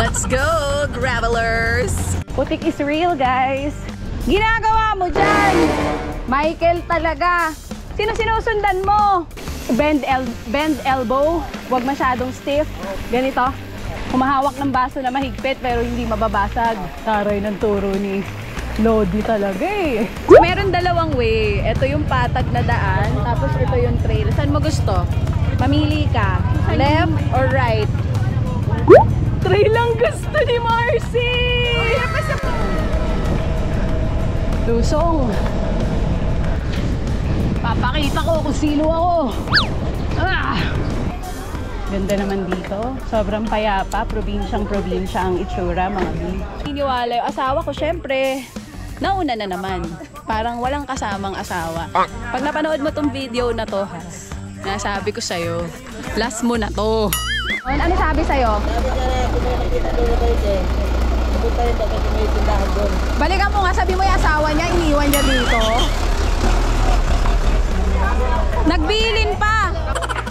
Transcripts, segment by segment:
Let's go, gravelers! Putik is real, guys. Ginagawa mo dyan! Michael talaga. Sino sinusundan mo? Bend elbow. Huwag masyadong stiff. Ganito. Humahawak ng baso na mahigpit pero hindi mababasag. Taray ng turo ni Lodi talaga eh. So, meron dalawang way. Ito yung patag na daan, tapos ito yung trail. Saan mo gusto? Mamili ka. Left or right? Trail lang gusto ni Marcy! Lusong. Papakita ko kung sino ako. Ah! Ganda naman dito. Sobrang payapa. Probinsyang-probinsya ang itsura, mga bi. Iniwala yung asawa ko, syempre. Nauna na naman. Parang walang kasamang asawa. Pag napanood mo tong video na to, nasabi ko sa'yo, last mo na to. Ano sabi sa'yo? Balikan mo nga, sabi mo yung asawa niya, iniwan niya dito. Nagbilin pa!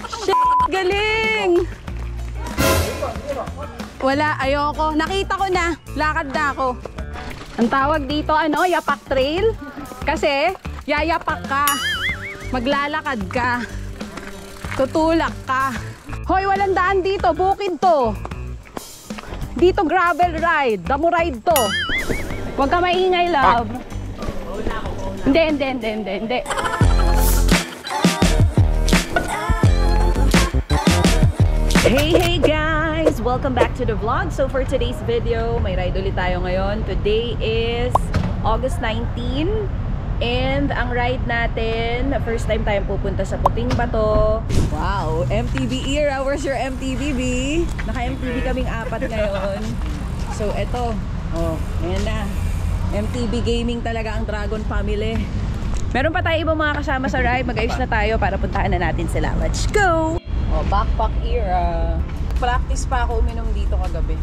Shit, galing! Wala, ayoko. Nakita ko na, lakad na ako. Ang tawag dito, ano, yapak trail. Kasi, yayapak ka. Maglalakad ka. Tutulak ka. Hoy, walang daan dito. Bukid to. Dito gravel ride. Damo ride to. Huwag ka maingay, love. Hindi. Hey guys! Welcome back to the vlog. So for today's video, may ride ulit tayo ngayon. Today is August 19. And ang ride natin, first time tayong pupunta sa Puting Bato. Wow! MTV era! Where's your MTV, B? Naka-MTV kaming apat ngayon. So eto, ayan na. MTV gaming talaga ang Dragon family. Meron pa tayo ibang mga kasama sa ride. Mag-ayos na tayo para puntahan na natin sila. Let's go! Backpack era. Practice pa ako uminom dito kagabi.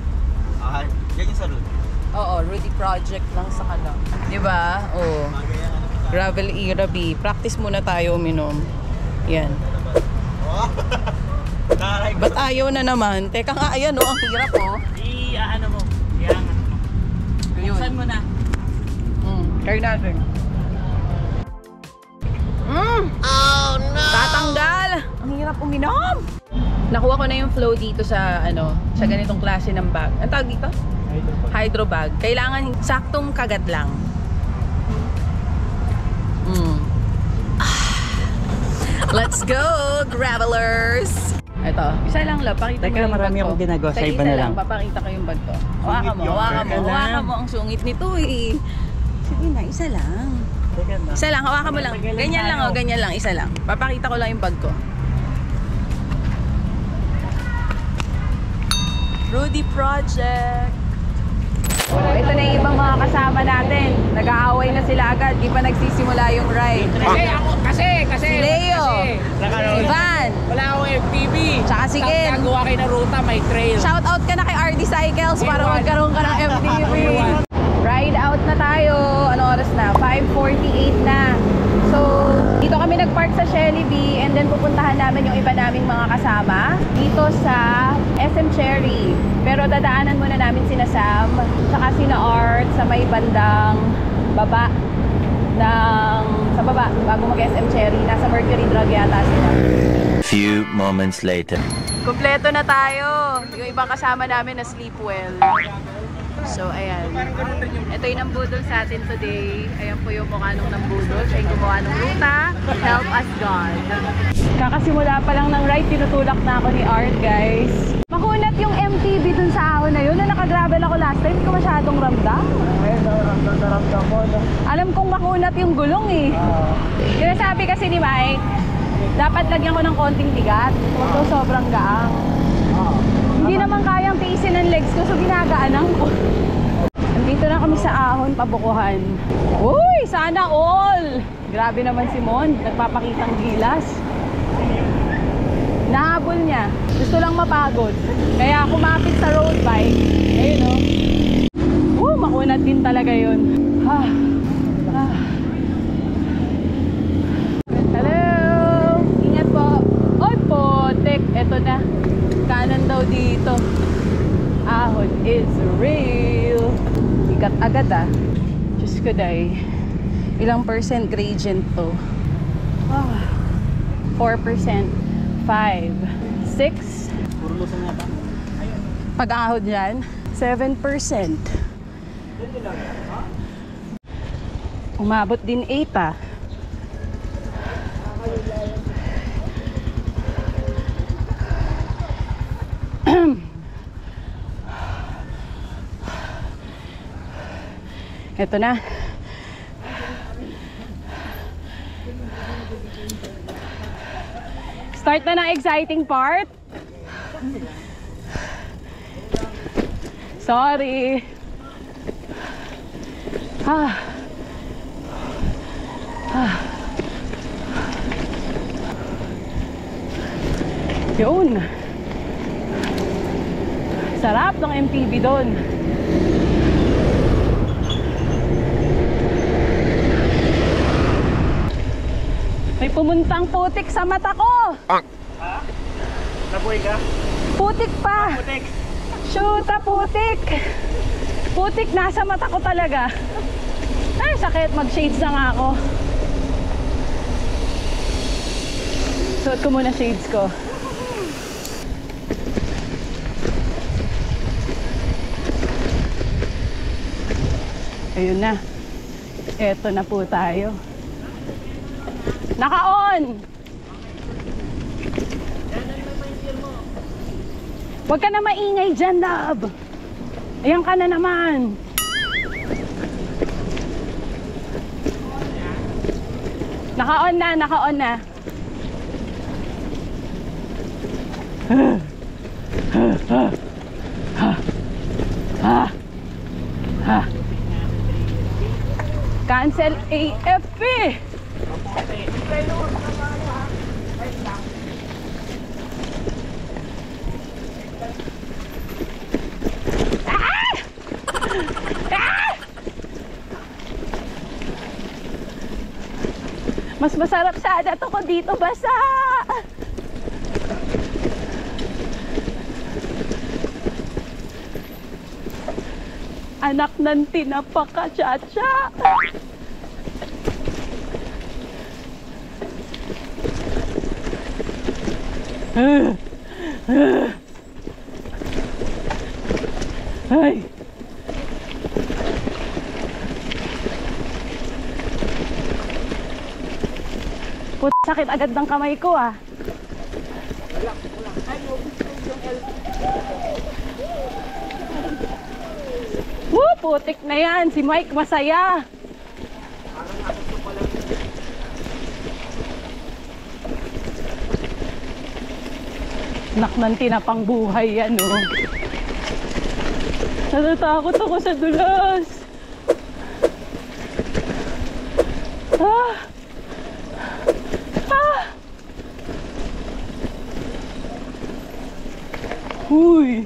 Yan yung sa Rudy? Oo, Rudy Project lang sa kalang. Diba? Oo. Gravel era, B. Practice muna tayo uminom. Yan. Ba't ayaw na naman? Teka nga, ayan ang hirap Ano mo? Yan. Buksan mo na. Try natin. Oh no! Tatanggal! Ang hirap uminom! Nakuha ko na yung flow dito sa sa ganitong klase ng bag. Ang tawag dito? Hydro bag. Kailangan saktong kagat lang. Let's go, gravelers! Ito, isa lang lang. Pakita mo yung marami akong ginagawa sa iba na lang. Papakita ko yung bag ko. Hawakan mo. Ang sungit nito eh. Sige na, isa lang. Isa lang, hawakan mo lang. Ganyan lang, isa lang. Papakita ko lang yung bag ko. Rudy Project. Ito na yung ibang mga kasama natin. Nag-aaway na sila agad. Di pa nagsisimula yung ride. Kasi Si Leo, si Van, wala akong FTV. Tsaka si Ken. Nagawa kayo ng ruta, may trail. Shout out ka na kay RD Cycles para magkaroon ka ng FTV. Ride out na tayo. Ano oras na? 5:48 na. So, dito kami nagpark sa Shelly B and then pupuntahan namin yung iba naming mga kasama dito sa SM Cherry. Pero dadaanan muna namin sina Sam tsaka sina Art sa may bandang baba sa baba bago mag-SM Cherry. Nasa Mercury Drug yata sila. Few moments later. Kompleto na tayo. Yung ibang kasama namin na sleep well. So, ayan. Ito yung nambudol sa atin today. Ayan po yung mukha nung nambudol. Siya yung gumawa ng ruta. Help us God. Kakasimula pa lang ng ride, tinutulak na ako ni Art, guys. Makunat yung MTB dun sa ahon na yun. Nung nakagravel ako last time, hindi ko masyadong ramdam. Alam kong makunat yung gulong eh. Yung sabi kasi ni Mike, dapat lagyan ko ng konting bigat. Huwag ko sobrang gaang. Hindi naman kayang tiisin ang legs ko, so ginagaanan ko. Nandito na kami sa ahon, pabukuhan. Uy, sana all! Grabe naman si Mon, nagpapakitang gilas. Nahabol niya, gusto lang mapagod. Kaya kumapit sa road bike. Ayun o. Makunat din talaga yun. Hello! Ingat po. Oy, potek. Eto na. Kanan daw dito. Ahon. is real. Ikat agad ah. Diyos ko day. Ilang percent gradient to? 4%. 5. 6. Puro lusong nga ba? Pag-ahod dyan, 7%. Umabot din 8 ah. Ito na. Start na ng exciting part. Sorry. Yun. Sarap ng MTB doon. May pumuntang putik sa mata ko. Ha? Nabuhay ka? Putik pa. Putik. Shoot, putik. Putik, nasa mata ko talaga. Ay, sakit. Mag-shades na nga ako. Suot ko muna shades ko. Ayun na. Eto na po tayo. Naka-on! Huwag ka na maingay dyan, love. Ayan ka na naman. Naka-on na, naka-on na. Cancel AFP. Mas masarap sana to kung dito basa. Anak ng tinapaka, cha-cha. Ay. Sakit agad ng kamay ko ah. Woo, putik na yan. Si Mike masaya. Nak ng tinapang buhay yan oh. Natatakot ako sa dulas. Uy.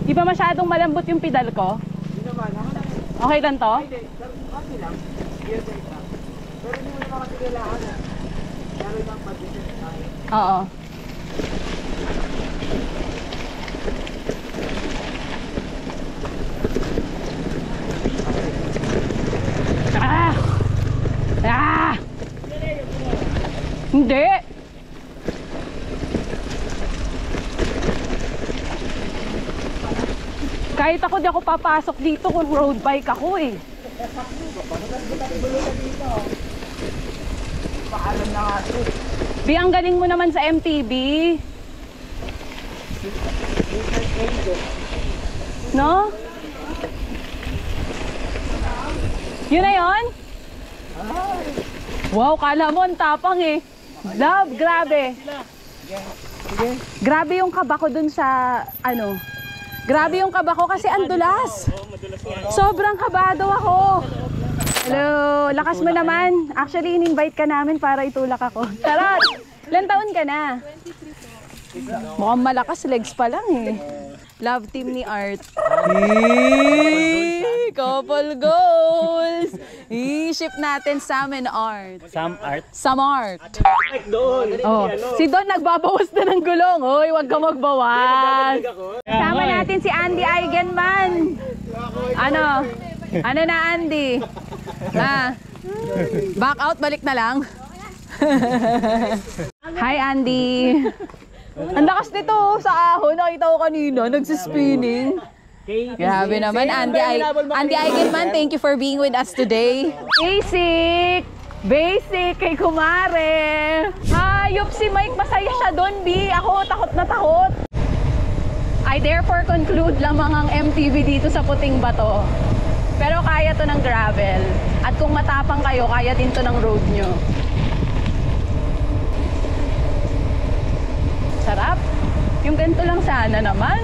Di ba masyadong malambot yung pedal ko? Hindi naman. Okay lang to? Hindi. Okay lang. Gear brake lang. Pero hindi mo naman kasi kailangan. Lalo lang pag-descent tayo. Oo. Hindi. Kahit ako di ako papasok dito kung road bike ako eh. Paalam na nga ito. Bi, ang galing mo naman sa MTB. No? Yun na yun? Wow, kala mo ang tapang eh. Love, grabe. Grabe yung kaba ko dun sa, ano, grabe yung kaba ko kasi ang dulas. Sobrang kabado ako. Hello, lakas mo naman. Actually, in-invite ka namin para itulak ako. Charot! Ilan taon ka na? Mukhang malakas, legs pa lang eh. Love team ni Art. couple goals. I-ship natin Sam and Art. Sam Art. Sam Art. Doon. Oh, si Don nagbabawas na ng gulong. Hoy, wag ka magbawas. Sama natin si Andy Eigenman. Ano? Ano na, Andy? Back out, balik na lang. Hi, Andy. Ang lakas nito sa ahon. Nakita ko kanina, nagsispinning. Grabe naman, Andy Eigenman, thank you for being with us today. Basic kay kumare. Hayop si Mike, masaya siya doon, B. Ako, takot na takot. I therefore conclude lamang ang MTV dito sa Puting Bato. Pero kaya to ng gravel. At kung matapang kayo, kaya din to ng road nyo. Sarap. Yung ganito lang sana naman.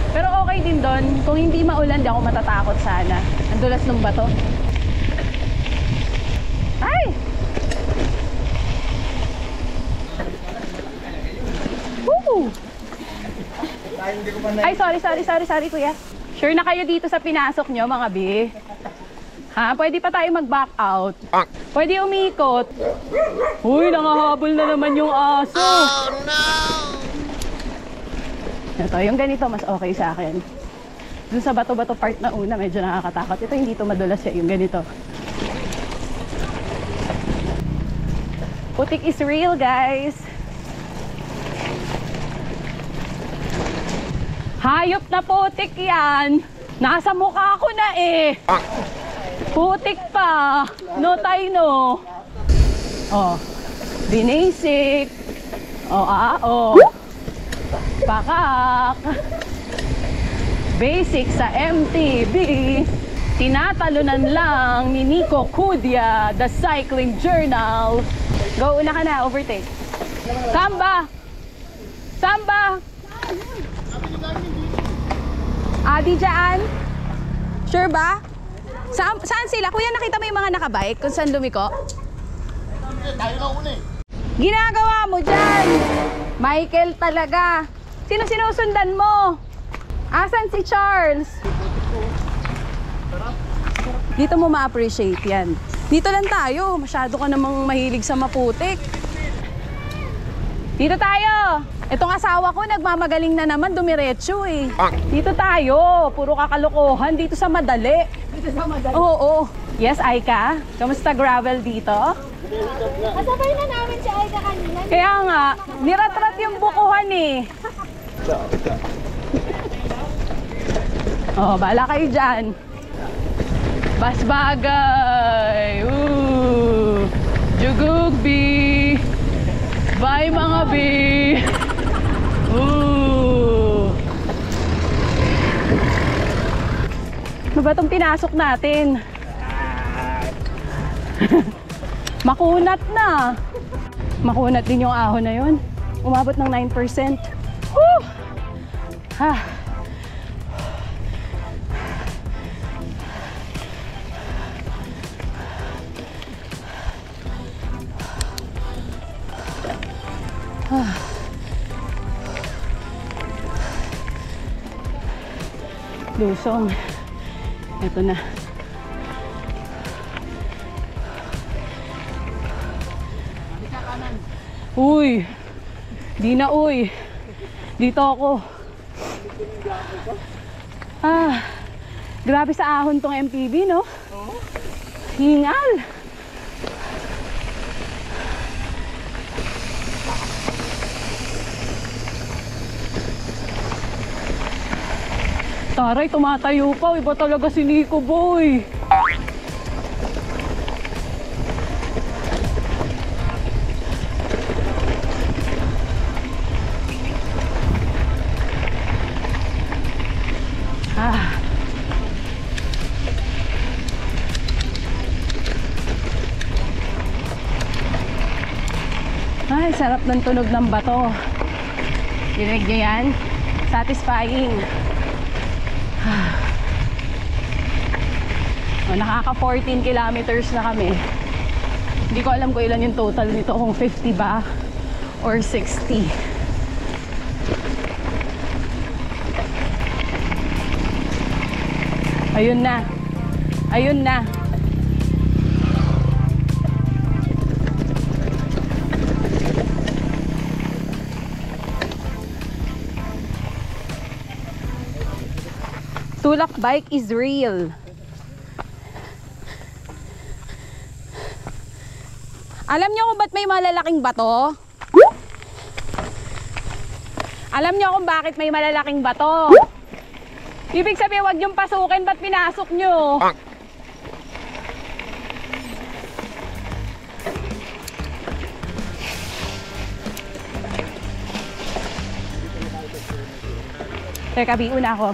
Pero okay din doon. Kung hindi maulan, di ako matatakot sana. Ang dulas ng bato. Ay! Woo! Ay, sorry, kuya. Sure na kayo dito sa pinasok nyo, mga B? Ha? Pwede pa tayo mag-back out. Pwede umikot. Uy, nangahabol na naman yung aso. Oh, no! Ito, yung ganito mas okay sa akin. Dun sa bato-bato part na una, medyo nakakatakot. Ito hindi to madulas siya, yung ganito. Putik is real, guys. Hayop na putik yan. Nasa mukha ko na eh. Putik pa. No tayo no. Oh. Binasic. Oh. Pakak. Basic sa MTV. Tinatalunan lang ni Nico Kudia, The Cycling Journal. Go, una ka na, overtake. Samba! Adi dyan? Sure ba? Saan sila? Kuya, nakita mo yung mga nakabike kung saan lumiko? Tayo na una eh. Ginagawa mo dyan! Michael talaga. Sino sinusundan mo? Asan si Charles? Dito mo ma-appreciate yan. Dito lang tayo. Masyado ka namang mahilig sa maputik. Dito tayo. Itong asawa ko nagmamagaling na naman, dumiretso eh. Dito tayo. Puro kakalokohan dito sa madali. Dito sa madali? Oo. Yes, Aika. Kamusta gravel dito? Kasabay na namin si Aika kanina. Kaya nga, niratrat yung bukuhan eh. Oh, bala kayo dyan. Basbagay. Jugug B. Bye mga B. Ano ba itong pinasok natin? Makunat na. Makunat din yung ahon na yun. Umabot ng 9%. Woo! Ha. Lusong. Ito na. Uy. Di na uy. Dito ako. Grabe sa ahon tong MTV, no? Hingal. Taray, tumatayo pa. Iba talaga si Nico, boy. Ay, sarap ng tunog ng bato. Dinig nyo yan? Satisfying. Nakaka 14 kilometers na kami. Hindi ko alam kung ilan yung total nito, kung 50 ba or 60. Ayun na. Ayun na. Tulak bike is real. Alam niyo kung ba't may malalaking bato? Alam niyo kung bakit may malalaking bato? Ibig sabihin, wag niyong pasukin, ba't pinasok niyo? Teka, biuna ako.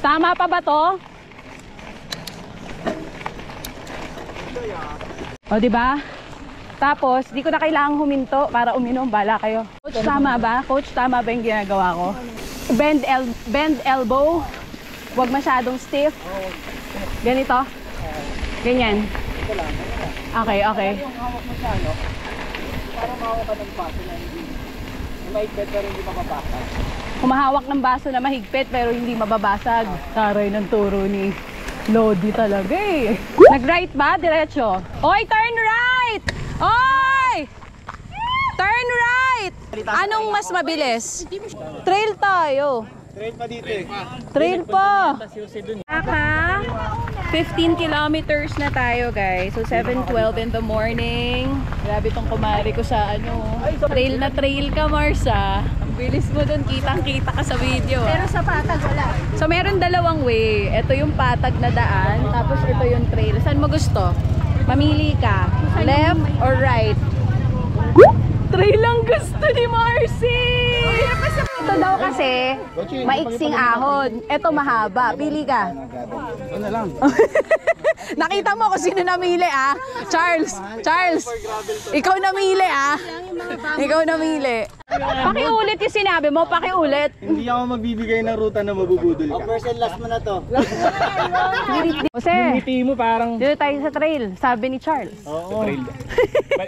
Tama pa ba to? O, diba? Tapos, di ko na kailangang huminto para uminom. Bala kayo. Coach, tama ba? Coach, tama ba yung ginagawa ko? Bend elbow. Huwag masyadong stiff. Ganito? Ganyan. Okay, okay. Yung hawak mo siya, no? Parang mahawak ka ng baso na hindi. Maikbet pero hindi mapapasag. Humahawak ng baso na mahigpit pero hindi mababasag. Taray ng turo ni Lodi talaga eh. Nag-right ba? Diretso. Oy, turn right! Oy! Turn right! Anong mas mabilis? Trail tayo. Trail pa dito eh. Trail pa. Kaka, 15 kilometers na tayo guys. So 7:12 in the morning. Grabe tong kumari ko sa ano. Trail na trail ka, Marsa. Ang bilis mo dun, kitang-kita ka sa video. Pero sa patag wala. So meron dalawang way. Ito yung patag na daan, tapos ito yung trail. Saan mo gusto? Mamili ka. Left or right? Trail ang gusto ni Marcy! Ito daw kasi, maiksing ahon. Ito mahaba. Pili ka. Ano lang? Nakita mo kung sino namili ah. Charles, ikaw namili ah. Ikaw namili. Pakiulit yung sinabi mo, pakiulit. Hindi ako magbibigay ng ruta na mabubudol ka. First and last mo na to. Jose, Ngiti mo parang dito tayo sa trail, sabi ni Charles. Oo. Trail.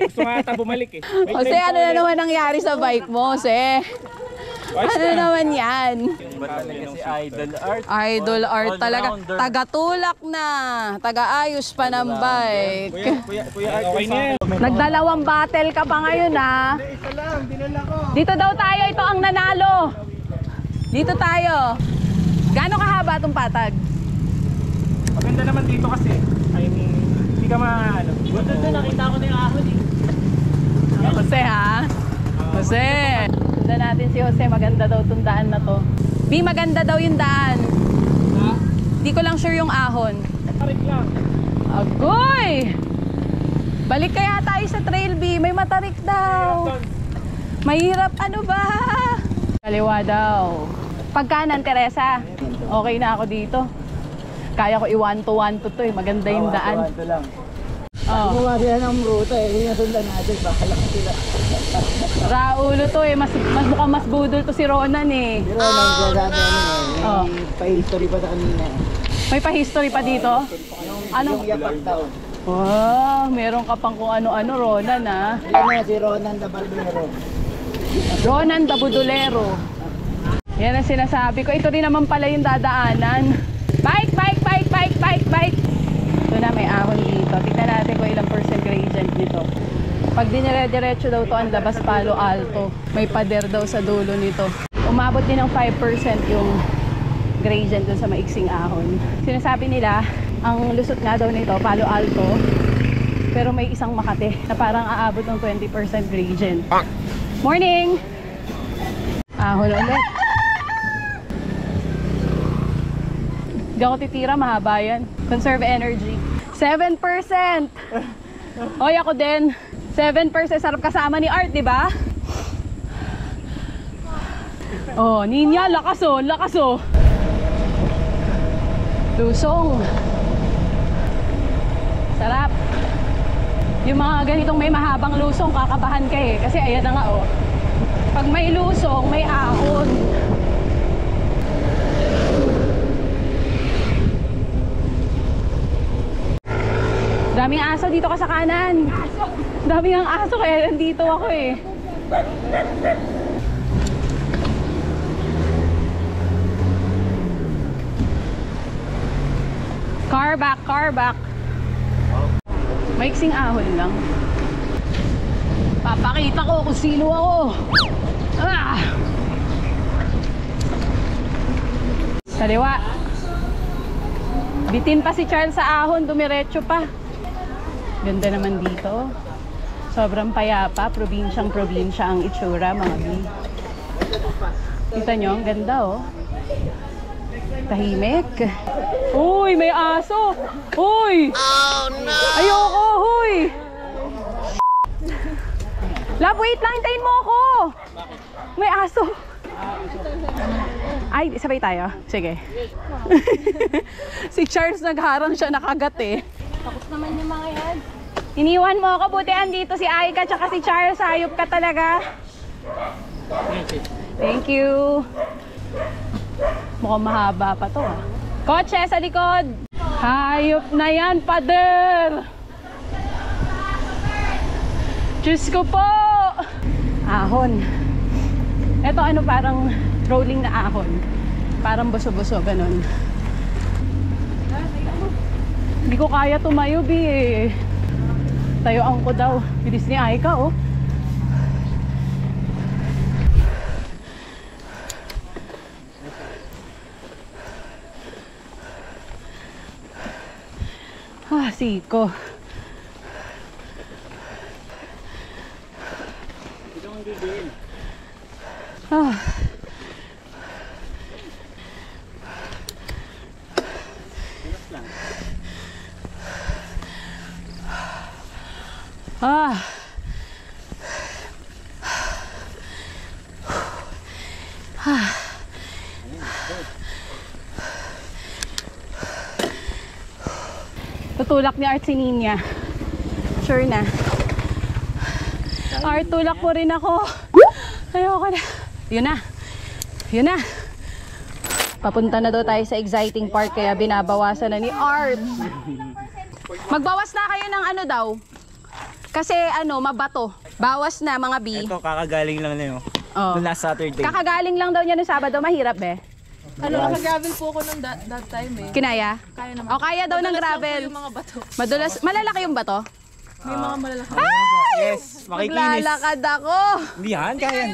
Gusto nga ata bumalik eh. Jose, ano na naman nangyari sa bike mo, Jose? Ano naman yan? Si Idol Art. Idol art talaga. Taga-tulak na. Taga-ayos pa ng bike. Kuya Art, okay na yan. Nagdalawang battle ka pa ngayon ha. Isa lang, dinala ko. Dito daw tayo, ito ang nanalo. Dito tayo. Gaano kahaba itong patag? Maganda naman dito kasi. I mean, hindi ka ano. Buto doon, nakita ko na yung ahon eh. Jose ha? Jose. Tunda natin si Jose, maganda daw itong daan na to. B, maganda daw yung daan. Di ko lang sure yung ahon. Tarik lang. Agoy! Balik kaya tayo sa trail, B. May matarik daw. Mahirap, ano ba? Kaliwa daw. Pagkanan, Teresa. Okay na ako dito. Kaya ko i-1 to to eh. Maganda yung daan. Ito lang. Oh. Gumawa sila ng ruta eh. Hindi nasundan natin. Bahala ko sila. Raulo to eh. Mas mukhang mas budol to si Ronan eh. Pero nagsasabi Oh. may pa-history pa sa kanina eh. May pa-history pa dito? Ano? Yung yapak daw. Wow, meron ka pang kung ano-ano, Ronan ah. Yan na si Ronan Dabaldero. Ronan the Budolero. Yan ang sinasabi ko. Ito rin naman pala yung dadaanan. Bike! Ito na, may ahon dito. Tignan natin kung ilang percent gradient nito. Pag dinire-diretso daw to ang labas Palo Alto. May pader daw sa dulo nito. Umabot din ng 5% yung gradient dun sa maiksing ahon. Sinasabi nila, ang lusot nga daw nito, Palo Alto. Pero may isang Makati na parang aabot ng 20% gradient. Morning! Ahon ulit. Hindi ako titira, mahaba yan. Conserve energy. 7%! Hoy, ako din. 7%. Sarap kasama ni Art, di ba? Oh, Ninya, lakas oh, lakas oh. Lusong. Sarap. Yung mga ganitong may mahabang lusong, kakabahan ka eh. Kasi ayan na nga oh. Pag may lusong, may ahon. Daming aso dito ka sa kanan. Daming ang aso kaya nandito ako eh. Car back, car back. Maiksing ahon lang. Papakita ko kung sino ako. Ah! Kaliwa. Bitin pa si Charles sa ahon, dumiretso pa. Ganda naman dito. Sobrang payapa, probinsyang-probinsya ang itsura, mga bi. Kita nyo, ang ganda oh. Tahimik. Uy, may aso. Uy! Oh no! Ayoko, huy! Love, wait lang, hintayin mo ako. May aso. Ay, sabay tayo. Sige. Si Charles nagharang siya, nakagat eh. Tapos naman yung mga yan. Iniwan mo ako, buti andito si Aika tsaka si Charles. Hayop ka talaga. Thank you. Mukhang mahaba pa to ah. Kotse sa likod. Hayop na yan, pader. Diyos ko po. Ahon. Ito ano, parang rolling na ahon. Parang buso-buso, ganun. Hindi ko kaya tumayo, bi eh. Tayoan ko daw. Bilis ni Aika, oh. Ah, siko. Ah. Ah. Ah. Tutulak ni Art si Ninya. Sure na. Art, tulak mo rin ako. Ayoko na. Yun na. Yun na. Papunta na daw tayo sa exciting part kaya binabawasan na ni Art. Magbawas na kayo ng ano daw. Kasi ano, mabato. Bawas na mga B. Ito, kakagaling lang na yun. Oh. Last Saturday. Kakagaling lang daw niya ng Sabado. Mahirap be. Ano, nakagravel po ako nung that time eh. Kinaya? Kaya naman. O kaya daw ng gravel. Yung mga bato. Madulas. Malalaki yung bato? May mga malalaki. Yes, makikinis. Maglalakad ako. Hindi yan, kaya yan.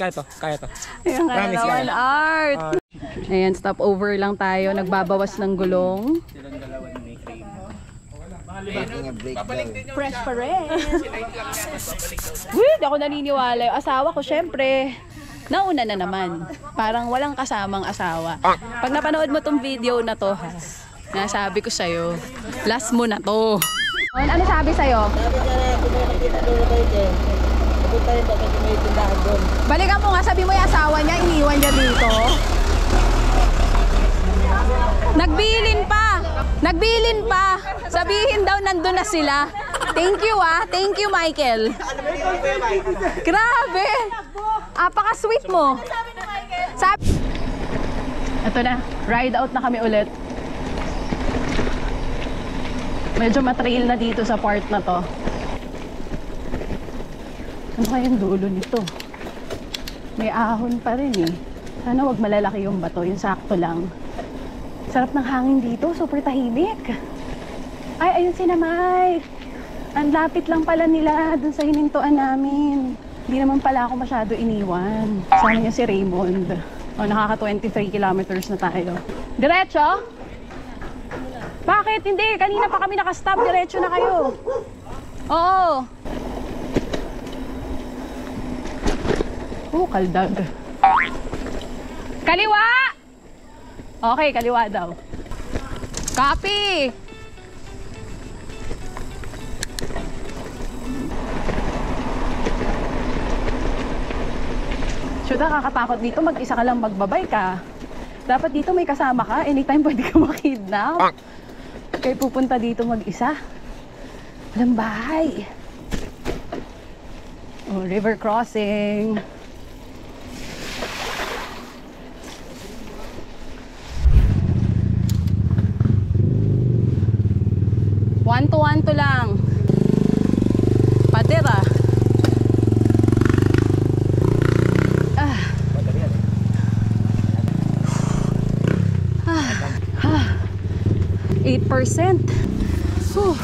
Kaya to. Kaya to. Ayan, kaya Promise, naman, kaya. Art. Ayan, stop over lang tayo. Nagbabawas ng gulong. Fresh pa rin. Uy, di ako naniniwala. Yung asawa ko, syempre, nauna na naman. Parang walang kasamang asawa. Pag napanood mo tong video na to, ha, nasabi ko sa'yo, last mo na to. Ano sabi sa'yo? Sabi niya na, kung may nakita doon na kayo dyan, pupunta rin daw kasi may tindahan doon. Balikan mo nga, sabi mo yung asawa niya, iniwan niya dito. Nagbilin pa! Nagbilin pa! Sabihin daw nandun na sila. Thank you ah. Thank you, Michael. Grabe! Apaka-sweet mo. Sabi... Ito na. Ride out na kami ulit. Medyo matrail na dito sa part na to. Ano kayang dulo nito? May ahon pa rin eh. Sana wag malalaki yung bato. Yung sakto lang. Sarap ng hangin dito, super tahimik. Ay, ayun si Namay. Ang lapit lang pala nila dun sa hinintuan namin. Hindi naman pala ako masyado iniwan. Sama niya si Raymond. O, nakaka 23 kilometers na tayo. Diretso? Bakit? Hindi. Kanina pa kami nakastop. Diretso na kayo. Oo. Kaldag. Kaliwa! Okay, kaliwa daw. Copy! Should nakakatakot dito, mag-isa ka lang magbabay ka. Dapat dito may kasama ka, anytime pwede ka makidnap. Kaya pupunta dito mag-isa. Walang bahay. Oh, river crossing. One to lang. Pader ah. 8%. Shoota.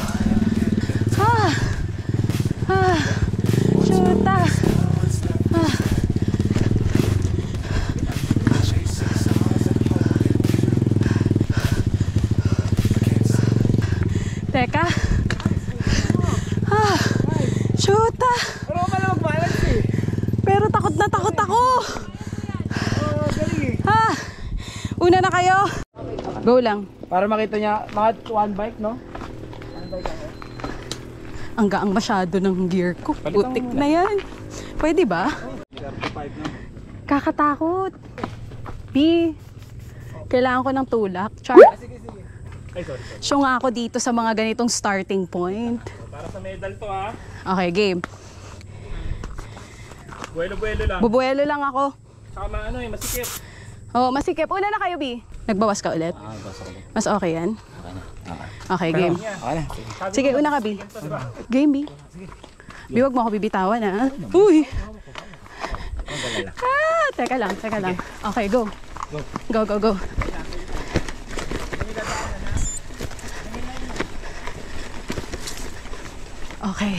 Teka. Shoota. Pero pala mag-balance eh. Pero takot na takot ako. Galing eh. Una na kayo. Go lang. Para makita niya, mga one bike, no? Ang gaang masyado ng gear ko. Palitan Putik mo na yan. Pwede ba? 35 na. Kakatakot. B. Kailangan ko ng tulak. Char. Ay, sorry. Siya nga ako dito sa mga ganitong starting point. Para sa medal to ha. Okay, game. Buwelo-buwelo lang. Bubuelo lang ako. Saka ano eh, masikip. Oh, masikip. Una na kayo, B. Nagbawas ka ulit? Mas okay yan? Okay, game. Sige, una ka, B. Game, B. B, wag mo ako bibitawan, ha? Uy! Teka lang. Okay, go. Go. Okay.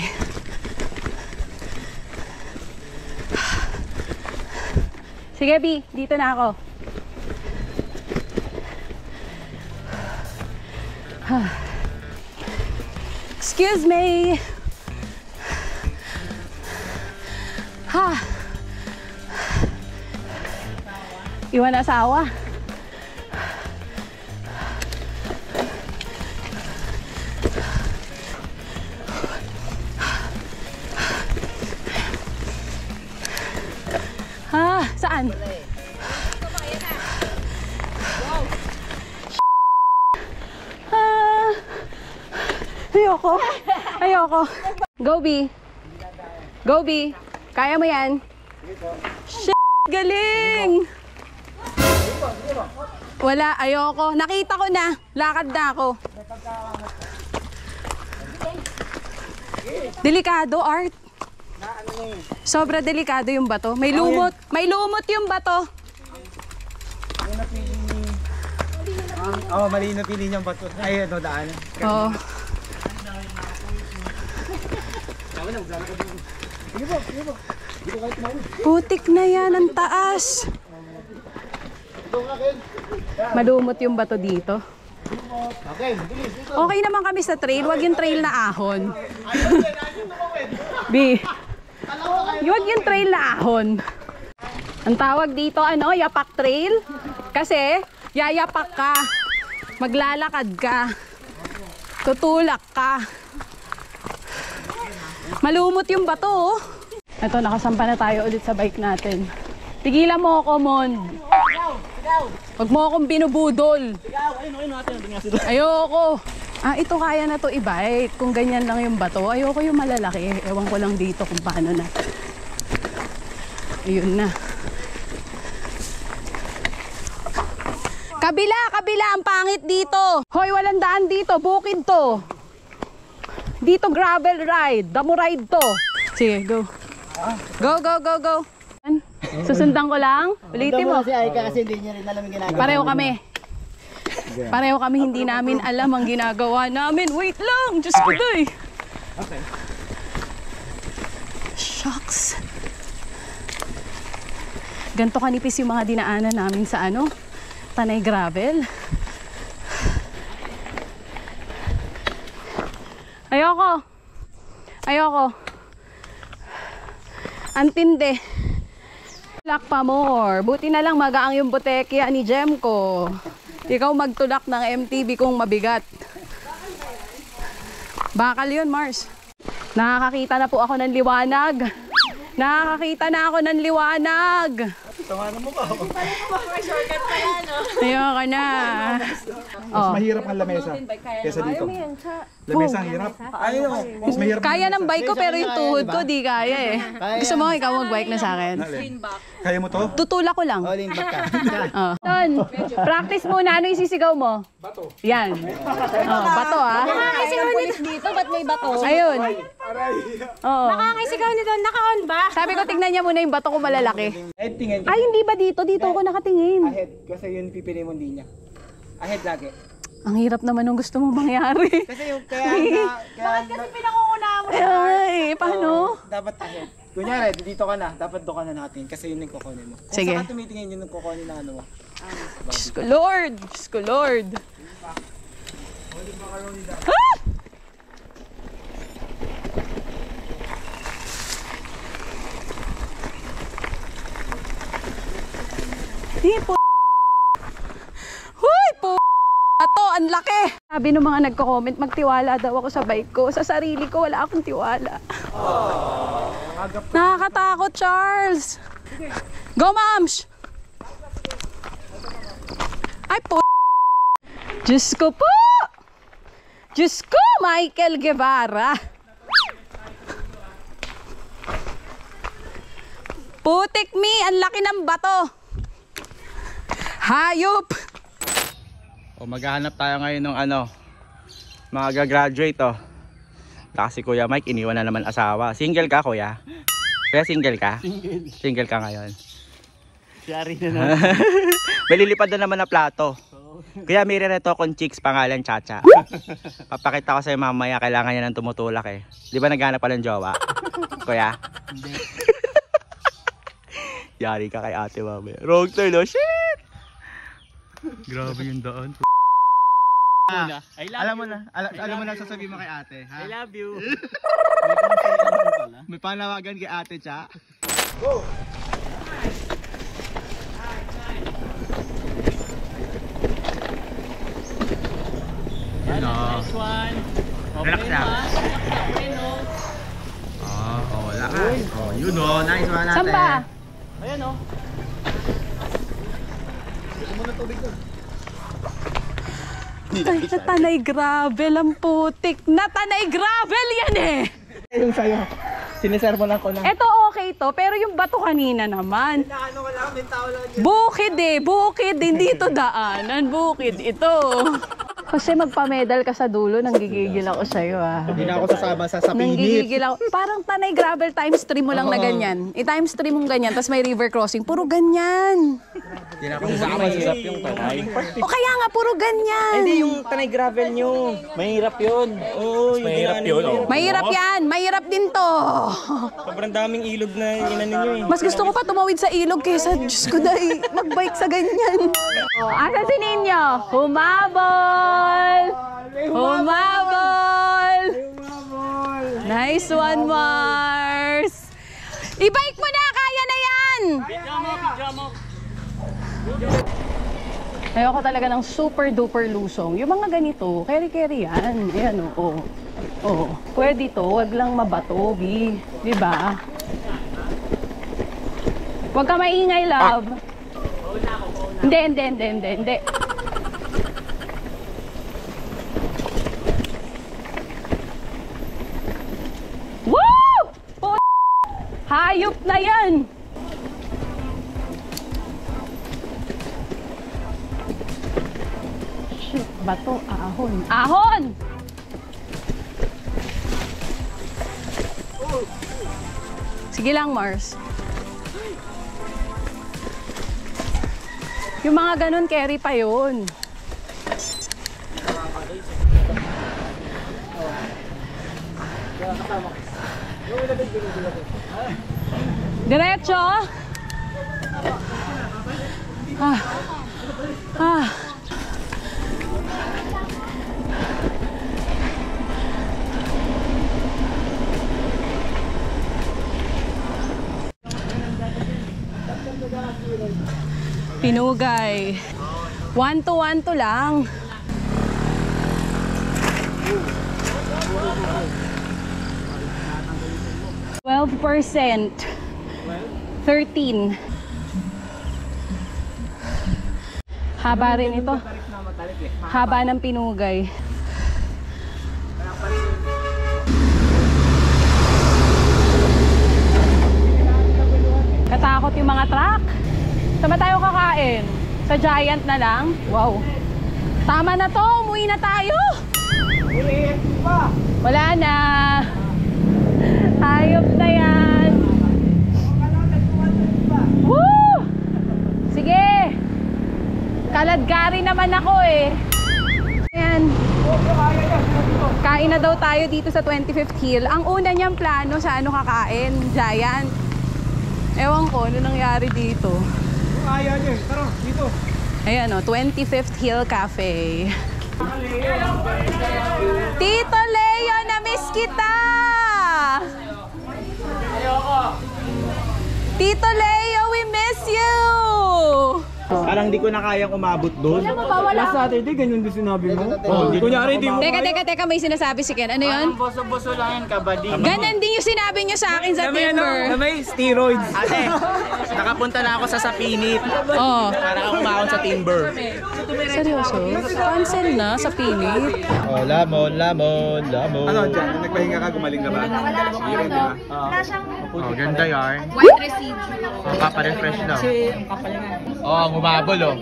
Sige, B. Dito na ako. Excuse me. Iwan asawa. Saan? Ayoko. Go, B. Kaya mo yan. Shit, galing. Wala, ayoko. Nakita ko na. Lakad na ako. Delikado, Art. Sobra delikado yung bato. May lumot. May lumot yung bato. Mali na pili niyang bato. Ay, ano, daanan. Oo. Putik na yan, ang taas. Malumot yung bato dito. Okay naman kami sa trail, wag yung trail na ahon. B, wag yung trail na ahon. Ang tawag dito, yapak trail. Kasi, yayapak ka. Maglalakad ka. Tutulak ka. Malumot yung bato, oh. Ito, nakasampa na tayo ulit sa bike natin. Tigilan mo ako, Mon. Huwag mo akong binubudol. Ayoko. Ito kaya na to i-bike. Kung ganyan lang yung bato, ayoko yung malalaki. Ewan ko lang dito kung paano na. Ayun na. Kabila, ang pangit dito. Hoy, walang daan dito. Bukid to. Dito gravel ride. Damo ride to. Sige, go. Go. Susundan ko lang. Ulitin mo. Si Aika kasi hindi niya rin alam yung ginagawa. Pareho kami, hindi namin alam ang ginagawa namin. Wait lang, Diyos ko doy. Okay. Shucks. Ganto kanipis yung mga dinaanan namin sa Tanay gravel. Ayoko. Antinde. Tulak pa more. Buti na lang magaang yung botekya ni Jemco. Ikaw magtulak ng MTB kung mabigat. Bakal yun, Mars. Nakakakita na po ako ng liwanag. Tama na mukha. Ayoko na. Mas mahirap ang lamesa kesa dito. Lamesa ang hirap. Ayun. Mas mahirap. Kaya ng bike ko pero yung tuhod ko di kaya eh. Gusto mo ikaw mag-bike na sa akin? Kaya mo to? Tutulak ko lang. All in back ka. Oh. Ton, practice muna. Ano isisigaw mo? Bato. Yan. Oh, bato ah. Nakakisigaw nito dito, ba't may bato? Ayun. Oo. Nakakisigaw nito, naka-on ba? Sabi ko tignan niya muna yung bato ko malalaki. Ahead tingin. Ay, hindi ba dito? Dito ako nakatingin. Ahead. Kasi yun pipili mong linya. Ahead lagi. Ang hirap naman ng gusto mong mangyari. Kasi yung kaya pinangungunahan mo siya? Ay, paano? dapat ahead. Kunyari, dito ka na. Dapat doon ka na natin. Kasi yun yung kukunin mo. Kung Sige. saan ka tumitingin, yun yung kukunin na ano mo. Diyos ko, Lord! Diyos ko, Lord! Ah! Di po. Huy, po. Ato, ang laki. Sabi ng mga nagko-comment, magtiwala daw ako sa bike ko. Sa sarili ko, wala akong tiwala. Nakakatakot, Charles. Go, Mams! Ay, po. Diyos ko po. Diyos ko, Michael Guevara. Putik me, ang laki ng bato. Hayop. O maghahanap tayo ngayon ng ano, mga gagraduate oh. Kasi Kuya Mike, iniwan na naman asawa. Single ka, Kuya? Kaya single ka? Single ka ngayon. Sorry na naman. Malilipad na naman na plato. Kaya may reto kong chicks, pangalan Chacha. Papakita ko sa'yo mamaya, kailangan niya ng tumutulak eh. Di ba naghanap pa ng jowa? Kuya? Hindi. Yari ka kay ate mamaya. Wrong turn, oh shit! Grabe yung daan. Alam mo na sasabihin mo kay ate, ha? I love you. May panawagan kay ate, Cha. Nice one. Relax lang. Wala ka. Yun o. Nice one natin. Saan ba? Ayan oh. Ay, natanay gravel ang putik. Natanay gravel yan eh. Yung sa'yo. Siniserve mo lang ko na. Eto okay to, pero yung bato kanina naman. Ano ka lang, may tao lang. Bukid eh, bukid. Hindi to daanan, bukid ito. Kasi magpa-medal ka sa dulo, nanggigigil ako sa'yo ah. Hindi na ako sasama sa sapinit. Nanggigigil ako. Parang Tanay gravel times 3 mo lang na ganyan. I-times 3 mong ganyan, tapos may river crossing. Puro ganyan. Hindi na ako sasama sa yung tanay. O kaya nga, puro ganyan. Hindi yung tanay gravel nyo. Mahirap yun. Oo, mahirap yun. Mahirap yan. Mahirap din to. Sobrang daming ilog na inan ninyo eh. Mas gusto ko pa tumawid sa ilog kaysa, Diyos ko dahil, magbike sa ganyan. Asa si Ninyo? Humabol! Humabol! Nice one, Mars! I-bike mo na! Kaya na yan! Ayoko talaga ng super duper lusong. Yung mga ganito, carry-carry yan. Ayan o. Oh. Pwede to, wag lang mabato, B. Diba? Huwag ka maingay, love. Hindi. Woo! Hayop na yan! Shit, bato, ahon. Ahon! Sige lang, Mars. Yung mga ganun, carry pa yun. Diretso. Pinugay. 1 to 1 to lang. $12%. 13. Haba rin ito. Haba ng pinugay. Katakot yung mga truck. Saan ba tayo kakain? Sa Giant na lang? Wow. Tama na to, umuwi na tayo. Wala na. Hayop na yan. Woo! Sige. Kaladkari naman ako eh. Ayan. Kain na daw tayo dito sa 25th Hill. Ang una niyang plano sa ano kakain? Giant. Ewan ko, ano nangyari dito? Ayaw niyo, tara, dito. Ayan o, 25th Hill Cafe. Tito Leo, na-miss kita! Tito Leo, we miss you! Parang di ko na kayang umabot doon. Last Saturday, ganyan din sinabi mo. Kunyari, di mo. Teka, may sinasabi si Ken. Ano yun? Boso-boso lang yan, kabady. Ganon din yung sinabi niyo sa akin sa timber. May steroids. Ate, nakapunta na ako sa Sapinit. Oh. Para ako umahon sa timber. Seryoso? Cancel na sa Pinit? Oh, lamon. Ano dyan? Nagpahinga ka, gumaling ka ba? Sige, di ba? Oh, ganda yarn. White receipt. Oh, paparefresh daw. Oh, ang umabol oh.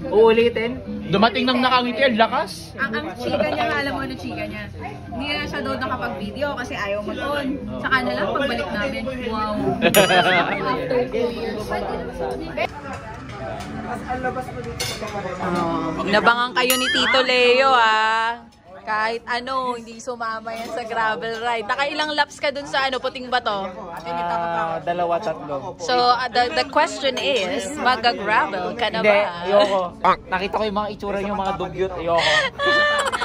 Uulitin? Dumating ng nakangiti, ang lakas. Ang chika niya, alam mo ano chika niya? Hindi na siya doon nakapag-video kasi ayaw mag-on. Saka na lang pagbalik namin. Wow. After 2 years. Nabangan kayo ni Tito Leo ah. Kahit ano, hindi sumama yan sa gravel ride. Nakailang laps ka dun sa ano, puting bato? 2, 3. So, the question is, mag-gravel ka na ba? Hindi, ayoko. Nakita ko yung mga itsura niyo, mga dugyot, ayoko.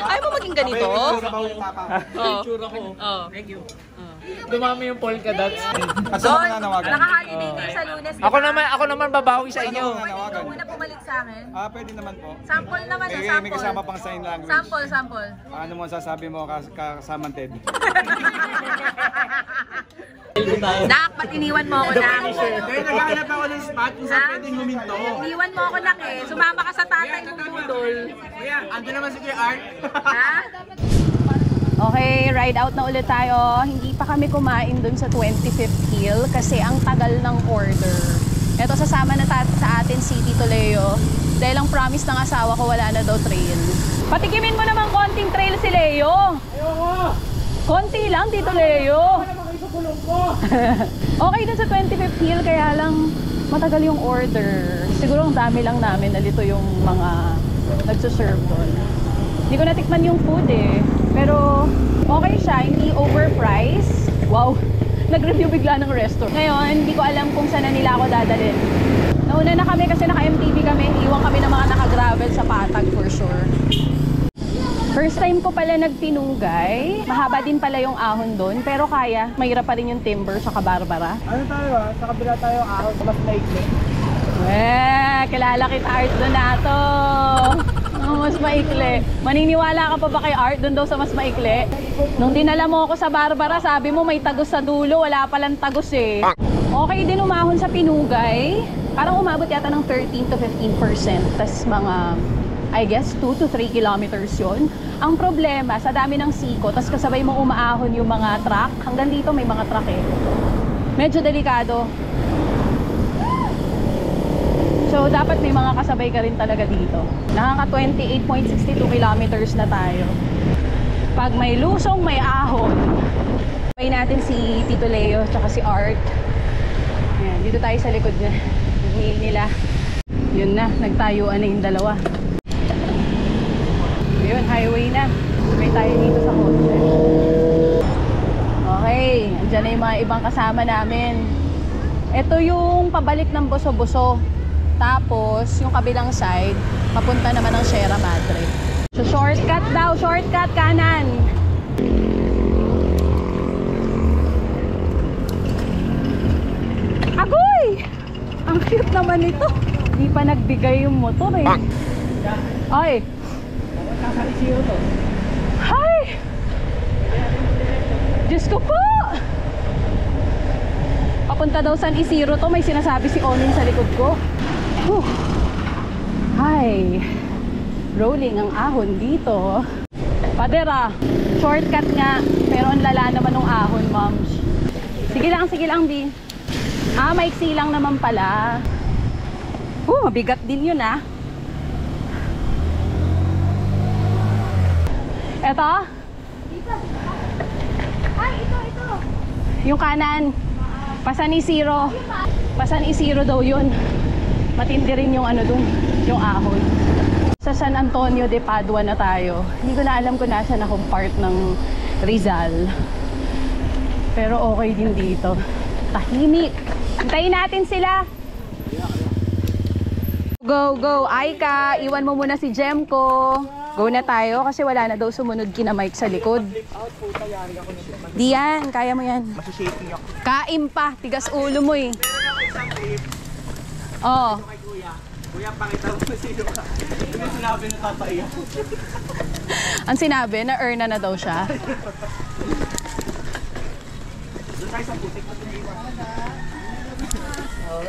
Ayaw mo maging ganito? Oo. Thank you. Dumami yung polka dots. Doon, nakaholiday kayo sa Lunes. Ako naman babawi sa inyo. Pwede ka muna pumalit sa akin? Pwede naman po. Sample naman May sample. kasama pang sign language. Sample. Ano mo sasabi mo kasamang Ted? Nak, ba't iniwan mo ako, Nak? Kaya naghahanap ako ng spot kung saan pwedeng huminto. Iniwan mo ako, Nak eh. Sumama ka sa tatay mong budol. Kuya, ando naman si Kuya Art. Ha? Okay, ride out na ulit tayo. Hindi pa kami kumain dun sa 25th Hill kasi ang tagal ng order. Ito, sasama na sa atin si Tito Leo. Dahil ang promise ng asawa ko, wala na daw trail. Patikimin mo naman konting trail si Leo. Konti lang, Tito Leo. Okay dun sa 25th Hill, kaya lang matagal yung order. Siguro ang dami lang namin, nalito yung mga nagsuserve doon. Hindi ko natikman yung food eh. Pero okay siya, hindi overpriced. Wow, nag-review bigla ng restaurant. Ngayon, hindi ko alam kung saan na nila ako dadalhin. Nauna na kami kasi naka-MTV kami. Iwan kami ng mga naka-gravel sa Patag for sure. First time ko pala nagtinunggay. Mahaba din pala yung ahon doon. Pero kaya, mahirap pa rin yung timber sa Barbara. Ano tayo Sa kabila tayo ahon, mas maikli. Kilala kita Art Donato. Mas maikli. Maniniwala ka pa ba kay Art doon daw sa mas maikli? Nung dinala mo ako sa Barbara, sabi mo may tagos sa dulo. Wala palang tagos eh. Okay din umahon sa Pinugay. Parang umabot yata ng 13 to 15%. Tas mga, I guess, 2 to 3 kilometers yun. Ang problema, sa dami ng siko, tas kasabay mo umaahon yung mga truck. Hanggang dito may mga truck eh. Medyo delikado. So, dapat may mga kasabay ka rin talaga dito. Nakaka 28.62 kilometers na tayo. Pag may lusong, may ahon. Sabay natin si Tito Leo tsaka si Art. Ayan, dito tayo sa likod nila. Yun na, nagtayuan na yung dalawa. Yun, highway na. Sabay tayo dito sa kotse. Okay, andyan na yung mga ibang kasama namin. Ito yung pabalik ng Boso-Boso. Tapos, yung kabilang side, papunta naman ng Sierra Madre. So, shortcut daw. Shortcut, kanan. Agoy! Ang cute naman ito. Hindi pa nagbigay yung motor eh. Ay! Hi! Diyos ko po! Papunta daw San Isidro to. May sinasabi si Onin sa likod ko. Hi! Rolling ang ahon dito. Padera, shortcut nga. Pero ang lala naman ng ahon, moms. Sige lang, B. Maiksi lang naman pala. Mabigat din yun, ah. Eto? Ito. Yung kanan. Pasani Zero daw yun. Matindi rin yung ano dun, yung ahon. Sa San Antonio de Padua na tayo. Hindi ko na alam kung nasa akong part ng Rizal. Pero okay din dito. Tahimik. Hintayin natin sila. Go. Aika, iwan mo muna si Jemco. Go na tayo kasi wala na daw sumunod kina Mike sa likod. Diyan, kaya mo yan. Kain pa, tigas ulo mo eh. Oo. Kuya, pakita mo sino ka. Ano sinabi na tataiyak? Ang sinabi, na-earn na daw siya.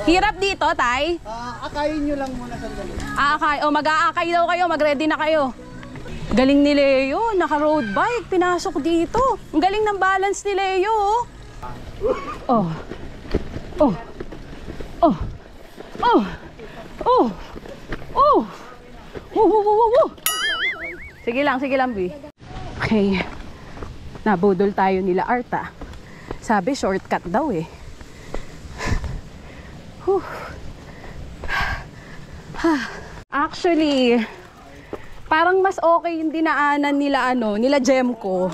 Hirap dito, Tay? Akayin nyo lang muna sandali. Mag-aakay daw kayo, mag-ready na kayo. Galing ni Leo, naka-road bike, pinasok dito. Ang galing ng balance ni Leo. Sige lang, B. Okay. Nabudol tayo nila Arta. Sabi, shortcut daw eh. Actually, parang mas okay yung dinaanan nila nila Jemco.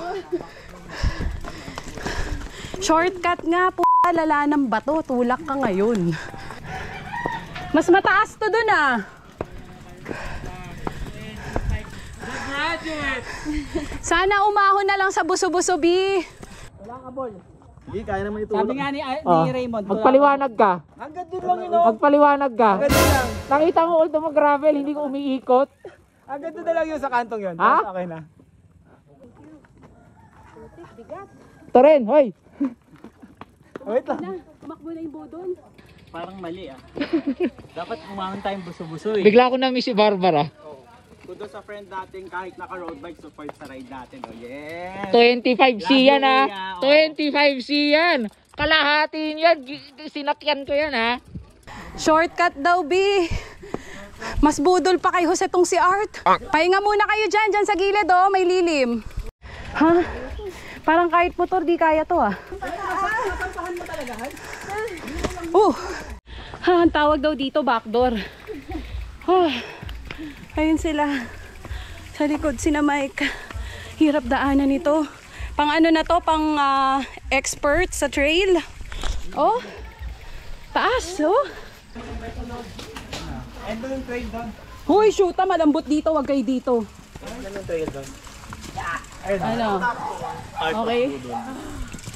Shortcut nga po, lala ng bato, tulak ka ngayon. Mas mataas to dun ah. Sana umahon na lang sa buso-buso, B. Wala ka, Bol. Hindi, kaya naman ito. Sabi nga ni Raymond. Magpaliwanag ka. Hanggang din lang yun. Magpaliwanag ka. Hanggang din lang. Nakita mo ultimo gravel, hindi ko umiikot. Hanggang din na lang yun sa kantong yun. Ha? Okay na. Toren, hoy. Wait lang. Tumakbo na yung bodon. Parang mali ah. Dapat umahon tayong buso-buso eh. Bigla ko na-miss si Barbara. Kudo sa friend natin kahit naka-road bike, support sa ride natin. Oh, yes! 25C yan ha. Labo yan, 25C yan. Kalahatin yan. Sinakyan ko yan ha. Shortcut daw, B. Mas budol pa kay Jose tong si Art. Pahinga muna kayo dyan sa gilid oh, may lilim. Ha? Parang kahit motor di kaya to ah. Ang tawag daw dito backdoor. Ayun sila. Sa likod sina Mike. Hirap daanan nito. Pang ano na to, pang expert sa trail. Oh. Taas, oh. Endo yung trail doon. Hoy, shoota, malambot dito, wag kayo dito. Endo yung trail doon. Ano? Okay?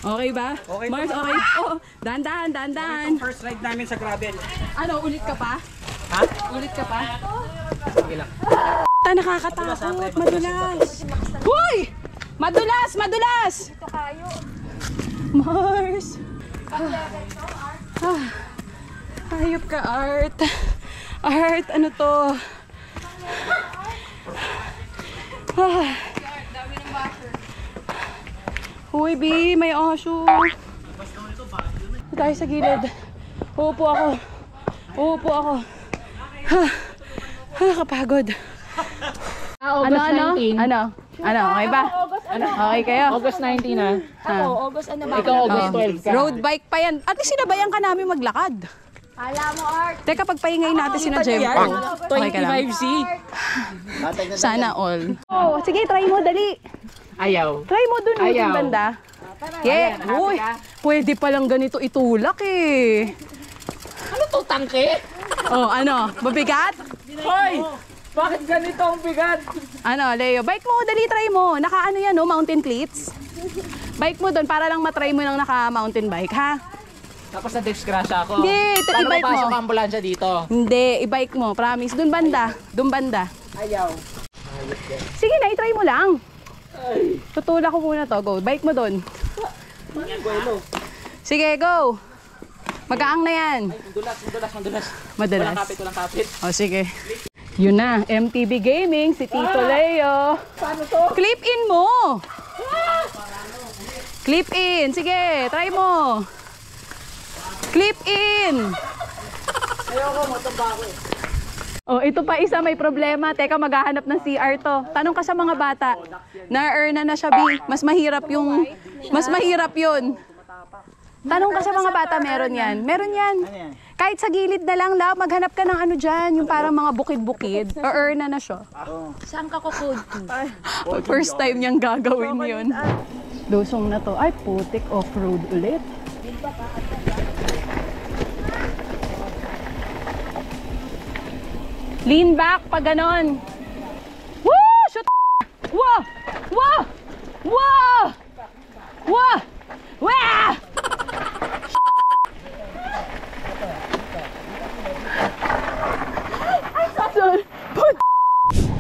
Okay ba? Okay Mars, pa. okay? Oh, dandan. Itong first ride namin sa gravel. Ano, ulit ka pa? Ha? Ulit ka pa? Sige lang. Nakakatakot, madulas. Hoy! Madulas! Dito kayo. Mars. Hayop ka, Art. Art, ano to? Uy, B, may aso. Tayo sa gilid. Uupo ako. Kapagod. August 19. Ano, okay ba? Okay kayo? August 19 ha. August ano ba? Ikaw August 12 ka. Road bike pa yan. At least sinabayan ka namin maglakad. Alam mo, Art. Teka, pagpahingay natin sina Jemco. Okay ka lang? 25C. Sana all. Oh, sige, try mo, dali. Ayaw. Try mo dun, Ayaw. yung banda. Yeah. Uy, pwede palang ganito itulak eh. Ano to, tangke? Oh, ano? Mabigat? Hoy! Bakit ganito ang bigat? Ano, Leo? Bike mo, dali, try mo. Naka-ano yan, no? Mountain cleats. Bike mo dun para lang matry mo ng naka-mountain bike, ha? Tapos na-disgrasya ako. Hindi, Paano i-bike mo. mapasok ang ambulansya dito? Hindi, i-bike mo. Promise. Dun banda. Ayaw. Sige na, i-try mo lang. Tutulak ko muna to. Go. Bike mo dun. Sige, go. Magaang na yan. Mandulas. Madalas. Walang kapit. O, sige. Yun na, MTV Gaming, si Tito Leo. Paano to? Clip in mo! Clip in! Sige, try mo! Clip in! Ayoko, mataba ako eh. Oh, ito pa isa may problema. Teka, maghahanap ng CR to. Tanong ka sa mga bata. Na-earn na siya, B. Mas mahirap yung... Mas mahirap yun. Tanong ka sa mga bata, meron yan. Meron yan. Kahit sa gilid na lang, love, maghanap ka ng ano dyan. Yung parang mga bukid-bukid. O-earn na siya. Saan ka kukod? First time niyang gagawin yun. Dosong na to. Ay, putik. Off-road ulit. Lean back pag ganon. Woo! Shoot! Wah! Wah! Wah! Wah! Wah!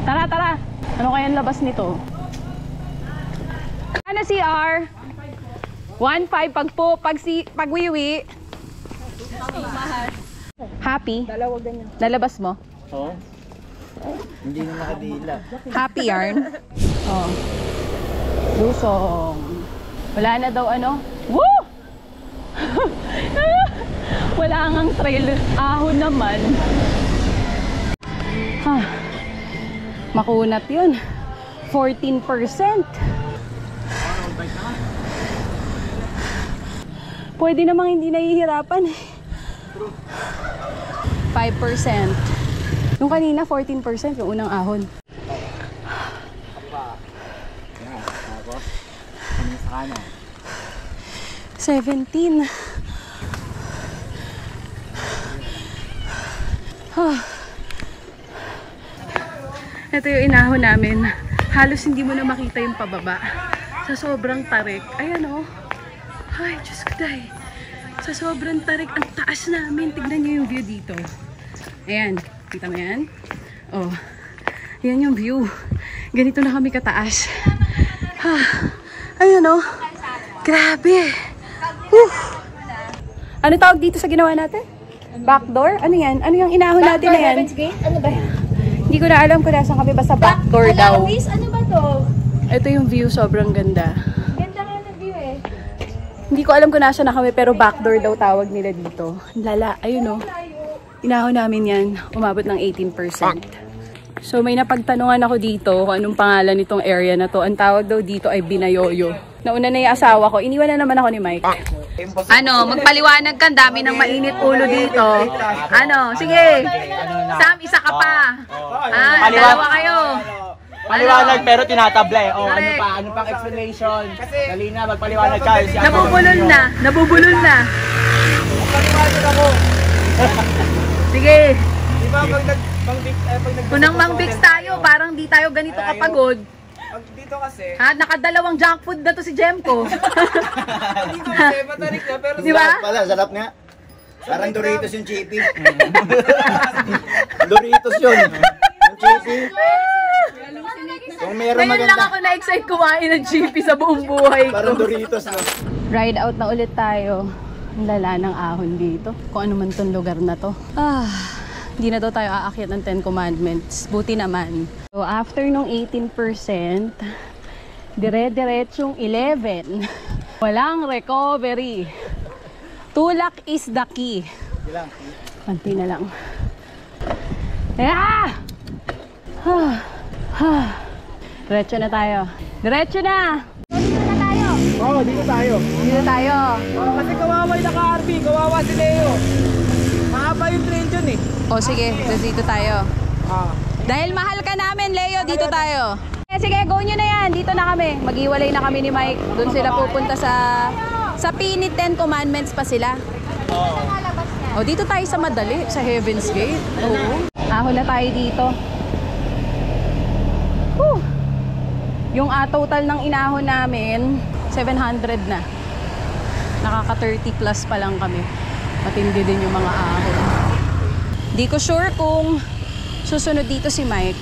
Tara, tara. Ano kayang labas nito? Ano CR? 1.5 pag wiwi. Happy? Lalabas mo? Oo. Hindi na nakadila. Happy yarn. Oh. Lusong. Wala na daw ano? Woo! Wala ngang trail. Ahon naman. Makunat yun. 14%. Pwede namang hindi nahihirapan. 5%. Yung kanina 14% yung unang ahon. Yan. Tapos, ano sa kanan? 17. Ito yung inahon namin. Halos hindi mo na makita yung pababa. Sa sobrang tarik. Ayan o. Ay, Diyos ko dahi. Sa sobrang tarik, ang taas namin. Tignan nyo yung view dito. Ayan. Kita mo yan? Oh. Ayan yung view. Ganito na kami kataas. Ayan o. Grabe. Ano tawag dito sa ginawa natin? Backdoor? Ano yan? Ano yung inahon natin na yan? Ano ba? Hindi ko na alam kung nasan kami. Basta backdoor daw. Ano ba to? Ito yung view. Sobrang ganda. Ganda nga ng view eh. Hindi ko alam kung nasa na kami, pero backdoor daw tawag nila dito. Lala, ayun o. Inahon namin yan. Umabot ng 18%. So may napagtanungan ako dito kung anong pangalan nitong area na to. Ang tawag daw dito ay Binayoyo. Nauna na yung asawa ko. Iniwan na naman ako ni Mike. Ano, magpaliwanag ka. Dami ng mainit ulo dito. Ano, sige. Sam, isa ka pa. Dalawa kayo. Paliwanag pero tinatable. Oh, ano Correct. pa? Ano pang explanation? Dali na, magpaliwanag ka. Nabubulol na. Nabubulol na. Paliwanag ako. Sige. Di ba pag Unang mangbix tayo, parang di tayo ganito kapagod. Pag dito kasi, Nakadalawang junk food na to si Jemko. dito kasi matarik na pero Di ba? Pala, sarap nga. Parang Doritos yung chippy. Doritos yun. Yung chippy. Kung meron Ngayon lang maganda, ako na-excite kumain ng chippy sa buong buhay parang ko. Doritos no? Ride out na ulit tayo. Ang lala ng ahon dito. Kung ano man tong lugar na to. Hindi na daw tayo aakyat ng 10 Commandments. Buti naman. So after nung 18%, dire-diretsong 11. Walang recovery. Tulak is the key. Konti na lang. Diretso na tayo. Diretso na! Oo, dito tayo. Dito tayo. Kasi kawawa yung naka-RP, kawawa si Leo. Mahaba yung train dyan eh. O sige, dito tayo. Dahil mahal ka namin, Leo, dito tayo. Sige, go nyo na yan. Dito na kami. Mag-iwalay na kami ni Mike. Doon sila pupunta sa Pinit 10 Commandments pa sila. O dito tayo sa madali, sa Heaven's Gate. Oo. Ahon na tayo dito. Whew. Yung total ng inahon namin, 700 na. Nakaka 30 plus pa lang kami. Matindi din yung mga ahon. Di ko sure kung susunod dito si Mike.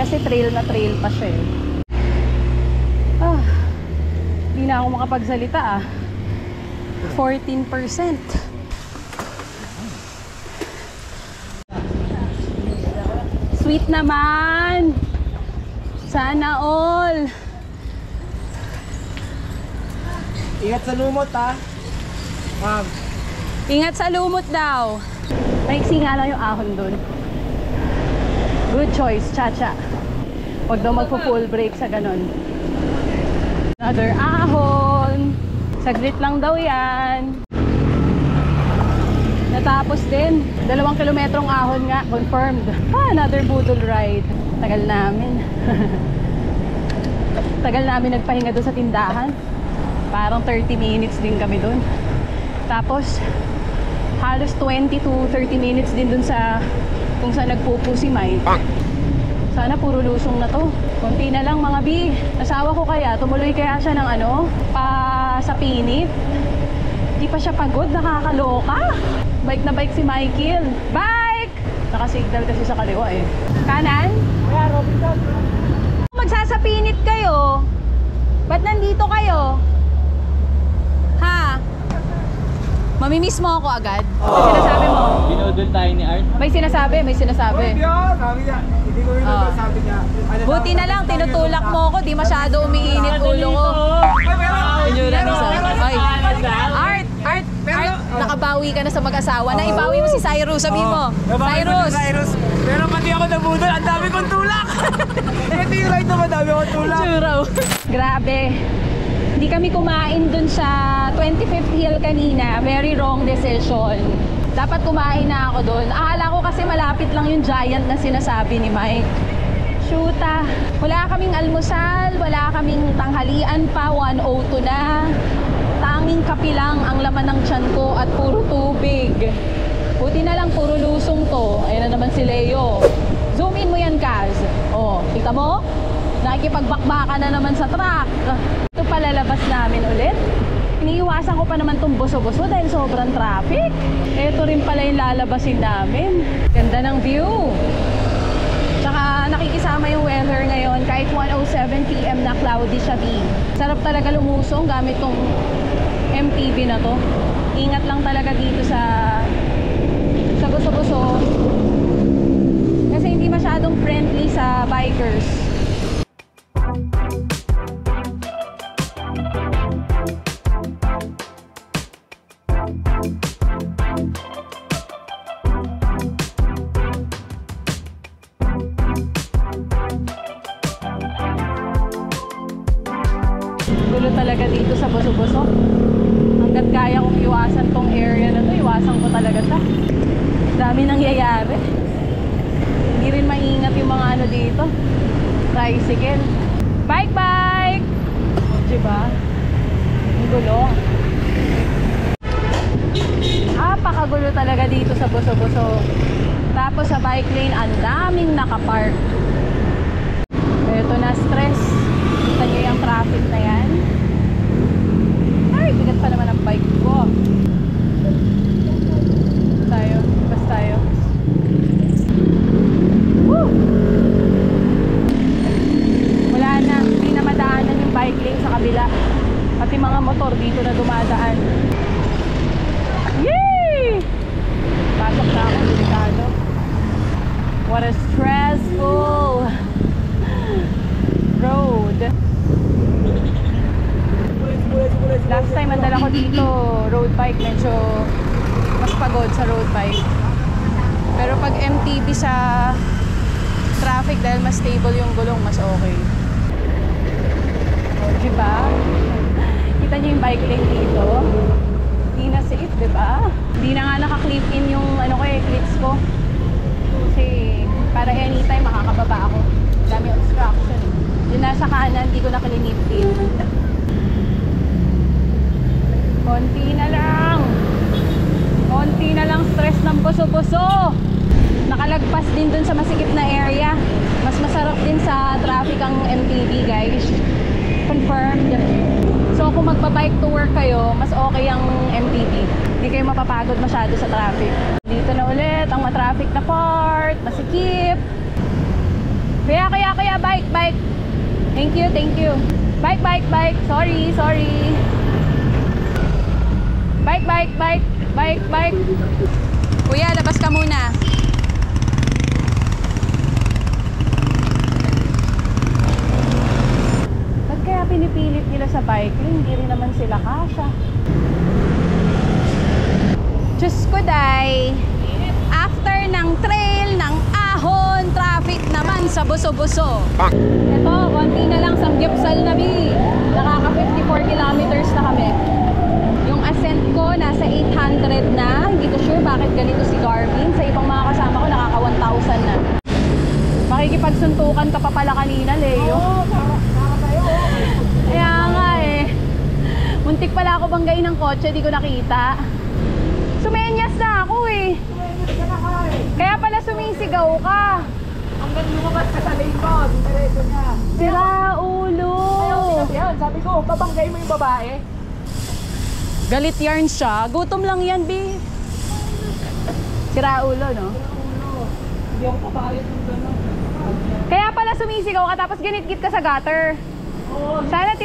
Kasi trail na trail pa siya eh. Di na ako makapagsalita 14%. sweet naman. Sana all. Ingat sa lumot ha. Ma'am. Ingat sa lumot daw. Maiksi nga lang yung ahon dun. Good choice, Chacha. Huwag daw magpo-full break sa ganun. Another ahon. Saglit lang daw yan. Natapos din. 2 kilometrong ahon nga. Confirmed. Another budol ride. Tagal namin. Tagal namin nagpahinga doon sa tindahan. Parang 30 minutes din kami doon. Tapos halos 20 to 30 minutes din doon sa kung saan nagpupo si Mike. Sana puro lusong na to. Konti na lang mga bi. Asawa ko kaya, tumuloy kaya siya ng ano, pa sa pinit. Di pa siya pagod, nakakaloka. Bike na bike si Michael. Bike! Nakasignal kasi sa kaliwa eh. Kanan? Kaya Robinson. Magsasapinit kayo. Ba't nandito kayo? Ha? Mamimiss mo ako agad? May sinasabi mo? Binudol tayo ni Art. May sinasabi, may sinasabi. Sabi niya, hindi ko rin sabi niya. Buti na lang, tinutulak mo ako. Di masyado umiinit ulo ko. Inyura ni Sa. Ay, Art, nakabawi ka na sa mag-asawa. Naibawi mo si Cyrus, sabi mo. Cyrus. Pero pati ako nabudol, ang dami kong tulak. Ito yung ride na madami akong tulak. Grabe. Hindi kami kumain dun sa 25th Hill kanina. Very wrong decision. Dapat kumain na ako dun. Akala ko kasi malapit lang yung giant na sinasabi ni Mike. Shoota. Wala kaming almusal, wala kaming tanghalian pa, 1:02 na. Tanging kape lang ang laman ng tiyan ko at puro tubig. Buti na lang puro lusong to. Ayan na naman si Leo. Zoom in mo yan, Kaz. Oh, kita mo? Nakikipagbakbaka na naman sa truck. Ito palalabas namin ulit. Iniiwasan ko pa naman itong buso-buso dahil sobrang traffic. Ito rin pala yung lalabasin namin. Ganda ng view. Tsaka nakikisama yung weather ngayon. Kahit 1:07 PM na cloudy siya, sarap talaga lumusong gamit tong MTB na to. Ingat lang talaga dito sa buso-buso. Kasi hindi masyadong friendly sa bikers. Gulo talaga dito sa buso-buso. Hanggat kaya kong iwasan tong area na to, iwasan ko talaga siya. Dami nangyayari. Hindi rin maingat yung mga ano dito. Tricycle. Bike! Diba? Ang gulo. Pakagulo talaga dito sa buso-buso. Tapos sa bike lane, ang daming nakapark. Ito na, stress. Kita nyo yung traffic na yan. Ay, bigat pa naman ang bike ko. Tayo. Woo! Wala na, hindi na madaanan yung bike lane sa kabila. Pati mga motor dito na dumadaan. Yay! Pasok na ako, delikado. What a stressful road. Last time ang dala ko dito, road bike, medyo mas pagod sa road bike. Pero pag MTB sa traffic, dahil mas stable yung gulong, mas okay. O, diba? Kita nyo yung bike lane dito? Hindi na safe, diba? Hindi na nga naka-clip in yung clips ko. Kasi para anytime makakababa ako. Dami obstruction. Yung nasa kanan, hindi ko na kilinip in. Konti na lang stress ng buso-buso. Nakalagpas din dun sa masikip na area. Mas masarap din sa traffic ang MTB, guys. Confirmed. So kung magpa-bike to work kayo, mas okay ang MTB. Hindi kayo mapapagod masyado sa traffic. Dito na ulit ang matraffic na part. Masikip. Kaya, bike. Thank you. Bike. Sorry. Bike. Kuya, labas ka muna. pinipilit nila sa bike lane, hindi rin naman sila kasya. Diyos ko, day. After ng trail, ng ahon, traffic naman sa buso-buso. Ito, konti na lang Samgyupsal na, Bi. Nakaka 54 kilometers na kami. Yung ascent ko, nasa 800 na. Hindi ko sure bakit ganito si Garmin. Sa ibang mga kasama ko, nakaka 1,000 na. Makikipagsuntukan ka pa pala kanina, Leo. Kaya nga eh. Muntik pala ako banggain ng kotse, di ko nakita. Sumenyas na ako eh. Kaya pala sumisigaw ka. Hanggang lumabas ka sa lane ko, diretso niya. Sira ulo. Yan, sabi ko, babanggay mo yung babae. Galit yarn siya. Gutom lang yan, Bi. Sira ulo, no? Hindi ako papayat ng gano'n. Kaya pala sumisigaw ka tapos ginit-git ka sa gutter. Sana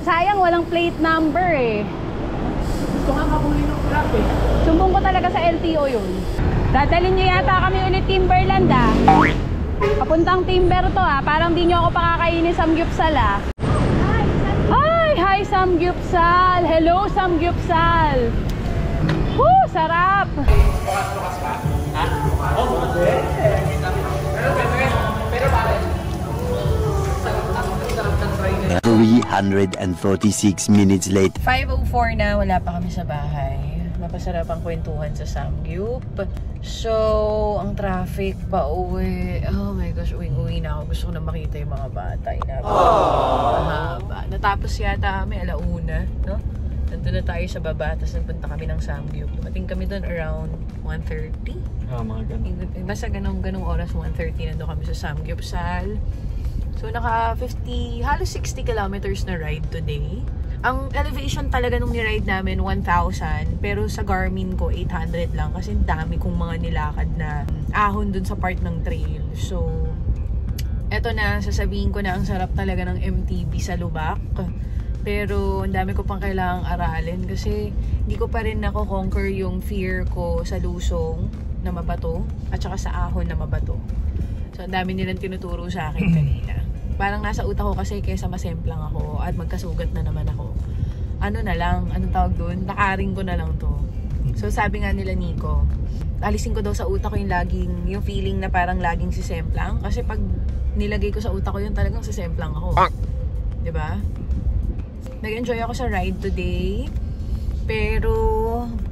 sayang walang plate number eh. Gusto nga makuli ng crap eh. Sumbong ko talaga sa LTO yun. Dadalhin niyo yata kami ulit Timberland ah. Papuntang Timber to ah. Parang di niyo ako pakakainin Samgyupsal ah. Ay, hi Samgyupsal. Hello Samgyupsal. Woo, sarap. Bukas pa. Ha? Oo, bukas. Pero pare. 346 minutes later. 5:04 na, wala pa kami sa bahay. Mapasarap ang kwentuhan sa Samgyup. So, ang traffic pa uwi. Oh my gosh, uwi na ako. Gusto ko na makita yung mga bata. Mahaba. Natapos yata kami alauna, no? Nandun na tayo sa baba, tapos nagpunta kami ng Samgyup. Dumating kami doon around 1:30. Mga ganun. Basta ganong oras, 1:30 nandun kami sa Samgyupsal. So, naka 50, halos 60 kilometers na ride today. Ang elevation talaga nung ni-ride namin, 1,000. Pero sa Garmin ko, 800 lang. Kasi dami kong mga nilakad na ahon dun sa part ng trail. So, eto na, sasabihin ko na ang sarap talaga ng MTB sa Lubak. Pero, ang dami ko pang kailangang aralin. Kasi, hindi ko pa rin nako-conquer yung fear ko sa lusong na mabato. At saka sa ahon na mabato. So, ang dami nilang tinuturo sa akin kanina. Parang nasa utak ko kasi kesa masemplang ako at magkasugat na naman ako. Ano na lang, anong tawag doon? Nakaring ko na lang to. So sabi nga nila Nico, alisin ko daw sa utak ko yung feeling na parang laging si semplang. Kasi pag nilagay ko sa utak ko yun, talagang si semplang ako. Diba? Nag-enjoy ako sa ride today. Pero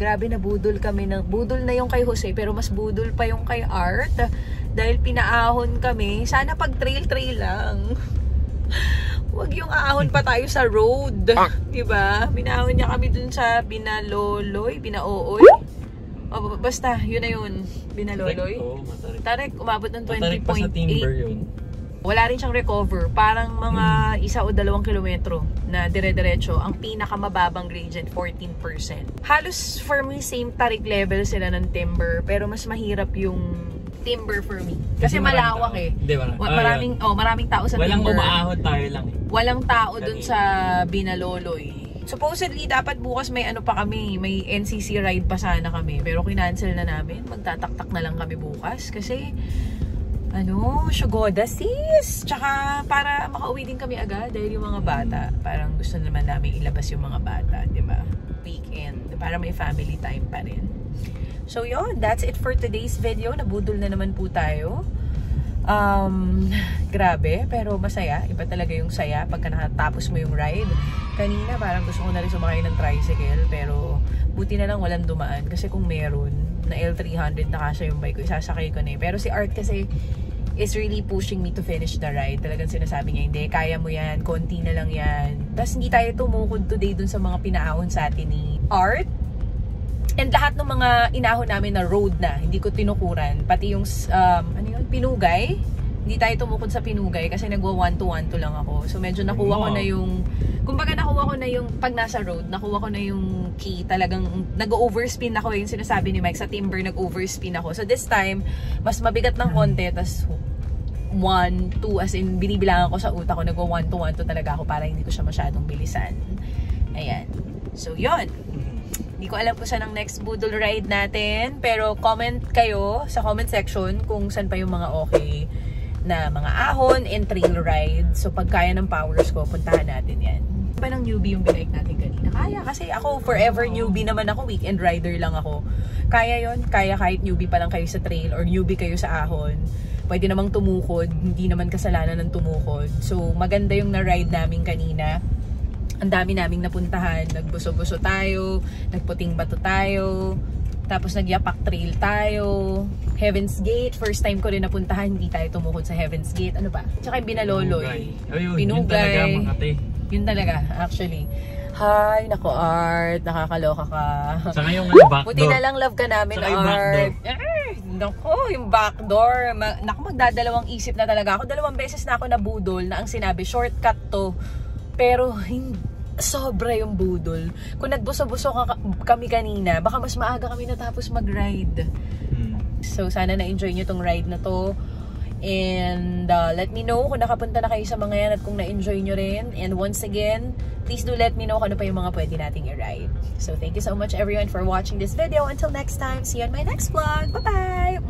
grabe na budol kami. Budol na yung kay Jose, pero mas budol pa yung kay Art. Dahil pinaahon kami, sana pag trail lang. Huwag yung aahon pa tayo sa road. Diba? Pinaahon niya kami dun sa Binaloloy, Binaooy. O, basta, yun na yun. Binaloloy. Tarek, umabot ng 20.8. Wala rin siyang recover. Parang mga 1 o 2 kilometro na dire-diretso. Ang pinakamababang gradient, 14%. Halos for me, same Tarik level sila ng timber. Pero mas mahirap yung timber for me. Kasi malawak eh. Hindi, maraming tao sa walang timber. Walang umaahon tayo lang eh. Walang tao dun sa Binaloloy. Supposedly, dapat bukas may ano pa kami. May NCC ride pa sana kami. Pero kinancel na namin. Magtataktak na lang kami bukas. Kasi, Shugoda sis! Tsaka para makauwi din kami agad dahil yung mga bata. Parang gusto naman namin ilabas yung mga bata. Diba? Weekend. Para may family time pa rin. So yun, that's it for today's video. Nabudol na naman po tayo. Grabe, pero masaya. Iba talaga yung saya pagka nakatapos mo yung ride. Kanina parang gusto ko na rin sumakay ng tricycle, pero buti na lang walang dumaan. Kasi kung meron, na L300 na kasya yung bike ko, isasakay ko na eh. Pero si Art kasi is really pushing me to finish the ride. Talagang sinasabi niya, hindi, kaya mo yan, konti na lang yan. Tapos hindi tayo tumukod today dun sa mga pinaahon sa atin ni Art. And lahat ng mga inahon namin na road na, hindi ko tinukuran. Pati yung, Pinugay. Hindi tayo tumukod sa Pinugay kasi nagwa 1-to-1 lang ako. So medyo nakuha ko na yung, kumbaga nakuha ko na yung, pag nasa road, nakuha ko na yung key. Talagang nag-overspin ako. Yung sinasabi ni Mike, sa timber nag-overspin ako. So this time, mas mabigat ng konti. Tas 1, 2, as in binibilangan ko sa utak ko, nagwa 1-to-1 talaga ako para hindi ko siya masyadong bilisan. Ayan. So yun. Hindi ko alam kung saan ang next budol ride natin. Pero comment kayo sa comment section kung saan pa yung mga okay na mga ahon and trail ride. So pag kaya ng powers ko, puntahan natin yan. Pa ng newbie yung binike natin kanina? Kaya, kasi ako forever newbie naman ako, weekend rider lang ako. Kaya yon, kaya kahit newbie pa lang kayo sa trail or newbie kayo sa ahon. Pwede namang tumukod, hindi naman kasalanan ng tumukod. So maganda yung na-ride namin kanina. Ang dami naming napuntahan, nagbuso-buso tayo, nagputing bato tayo, tapos nagyapak trail tayo, Heaven's Gate, first time ko rin napuntahan, hindi tayo tumukod sa Heaven's Gate. Ano ba? Tsaka yung Binaloloy. Pinugay. Yun talaga, actually. Hi, nako Art, nakakaloka ka. Sa ngayong backdoor. Buti na lang love ka namin, Art. Nako, yung backdoor. Nako, magdadalawang isip na talaga ako. 2 beses na ako nabudol na ang sinabi, shortcut to. Pero sobra yung budol. Kung nagbuso-buso kami kanina, baka mas maaga kami natapos mag-ride. So sana na-enjoy nyo tong ride na to. And let me know kung nakapunta na kayo sa mga yan at kung na-enjoy nyo rin. And once again, please do let me know kung ano pa yung mga pwede nating i-ride. So thank you so much everyone for watching this video. Until next time, see you on my next vlog. Bye-bye!